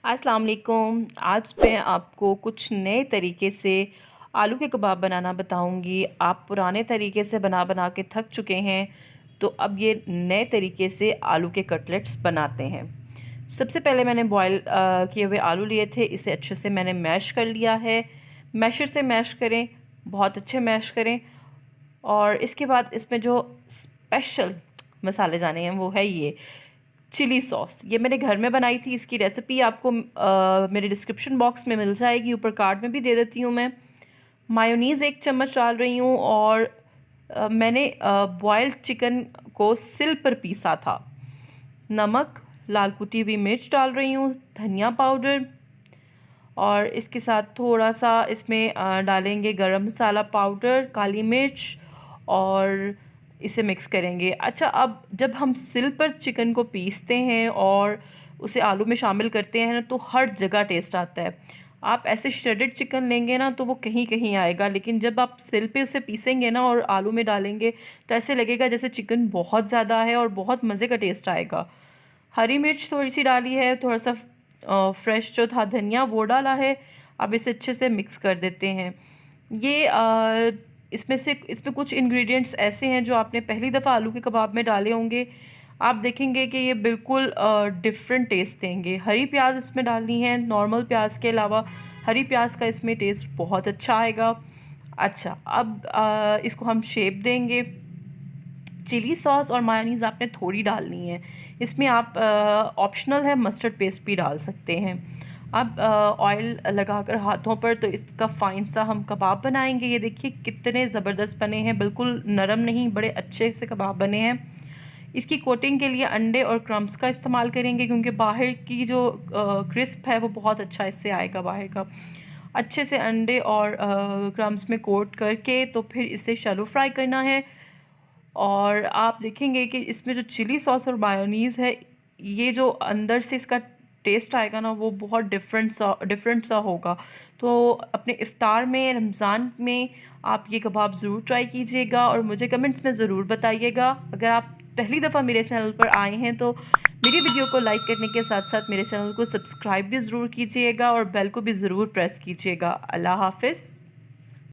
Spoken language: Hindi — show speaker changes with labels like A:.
A: अस्सलाम वालेकुम। आज मैं आपको कुछ नए तरीके से आलू के कबाब बनाना बताऊंगी। आप पुराने तरीके से बना बना के थक चुके हैं, तो अब ये नए तरीके से आलू के कटलेट्स बनाते हैं। सबसे पहले मैंने बॉईल किए हुए आलू लिए थे। इसे अच्छे से मैंने मैश कर लिया है। मैशर से मैश करें, बहुत अच्छे मैश करें। और इसके बाद इसमें जो स्पेशल मसाले जाने हैं वो है ये चिली सॉस। ये मैंने घर में बनाई थी। इसकी रेसिपी आपको मेरे डिस्क्रिप्शन बॉक्स में मिल जाएगी, ऊपर कार्ड में भी दे देती हूँ मैं। मायोनीज़ 1 चम्मच डाल रही हूँ और मैंने बॉयल्ड चिकन को सिल पर पीसा था। नमक, लाल कुटी हुई मिर्च डाल रही हूँ, धनिया पाउडर, और इसके साथ थोड़ा सा इसमें डालेंगे गरम मसाला पाउडर, काली मिर्च, और इसे मिक्स करेंगे। अच्छा, अब जब हम सिल पर चिकन को पीसते हैं और उसे आलू में शामिल करते हैं ना, तो हर जगह टेस्ट आता है। आप ऐसे श्रेडेड चिकन लेंगे ना तो वो कहीं कहीं आएगा, लेकिन जब आप सिल पे उसे पीसेंगे ना और आलू में डालेंगे तो ऐसे लगेगा जैसे चिकन बहुत ज़्यादा है और बहुत मज़े का टेस्ट आएगा। हरी मिर्च थोड़ी सी डाली है, थोड़ा सा फ्रेश जो था धनिया वो डाला है। अब इसे अच्छे से मिक्स कर देते हैं। ये इसमें कुछ इंग्रेडिएंट्स ऐसे हैं जो आपने पहली दफ़ा आलू के कबाब में डाले होंगे। आप देखेंगे कि ये बिल्कुल डिफरेंट टेस्ट देंगे। हरी प्याज इसमें डालनी है, नॉर्मल प्याज के अलावा हरी प्याज का इसमें टेस्ट बहुत अच्छा आएगा। अच्छा, अब इसको हम शेप देंगे। चिली सॉस और मायोनीज़ आपने थोड़ी डालनी है। इसमें आप ऑप्शनल है, मस्टर्ड पेस्ट भी डाल सकते हैं। अब ऑयल लगाकर हाथों पर तो इसका फ़ाइन सा हम कबाब बनाएंगे। ये देखिए कितने ज़बरदस्त बने हैं, बिल्कुल नरम नहीं, बड़े अच्छे से कबाब बने हैं। इसकी कोटिंग के लिए अंडे और क्रम्स का इस्तेमाल करेंगे, क्योंकि बाहर की जो क्रिस्प है वो बहुत अच्छा इससे आएगा बाहर का। अच्छे से अंडे और क्रम्स में कोट करके तो फिर इसे शैलो फ्राई करना है। और आप देखेंगे कि इसमें जो चिली सॉस और मायोनीज़ है, ये जो अंदर से इसका टेस्ट आएगा ना वो बहुत डिफरेंट सा होगा। तो अपने इफ़्तार में, रमज़ान में आप ये कबाब ज़रूर ट्राई कीजिएगा और मुझे कमेंट्स में ज़रूर बताइएगा। अगर आप पहली दफ़ा मेरे चैनल पर आए हैं तो मेरी वीडियो को लाइक करने के साथ साथ मेरे चैनल को सब्सक्राइब भी ज़रूर कीजिएगा और बेल को भी ज़रूर प्रेस कीजिएगा। अल्लाह हाफ़िज़।